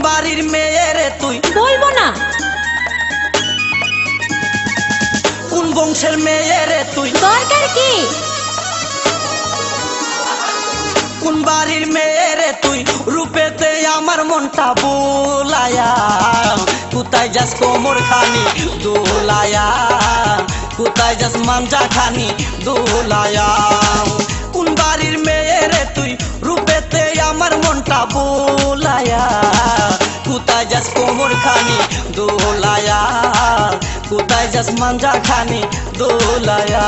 বাড়ির মেয়ে রে তুই? বলবো না। কোন বংশের মেয়ে রে তুই? দরকার কি? কোন বাড়ির মেয়ে রে তুই? রূপেতে আমার মনটা বোলায়া, কোথায় যাস কোমর খানি দোলায়া, কোথায় যাস মাঞ্জা খানি দোলায়া। কোন বাড়ির মেয়ে রে তুই? রূপেতে আমার মনটা বোলায়া, কোথায় যাস কোমর খানি দোলায়া, কোথায় যাস মাঞ্জা খানি দোলায়া।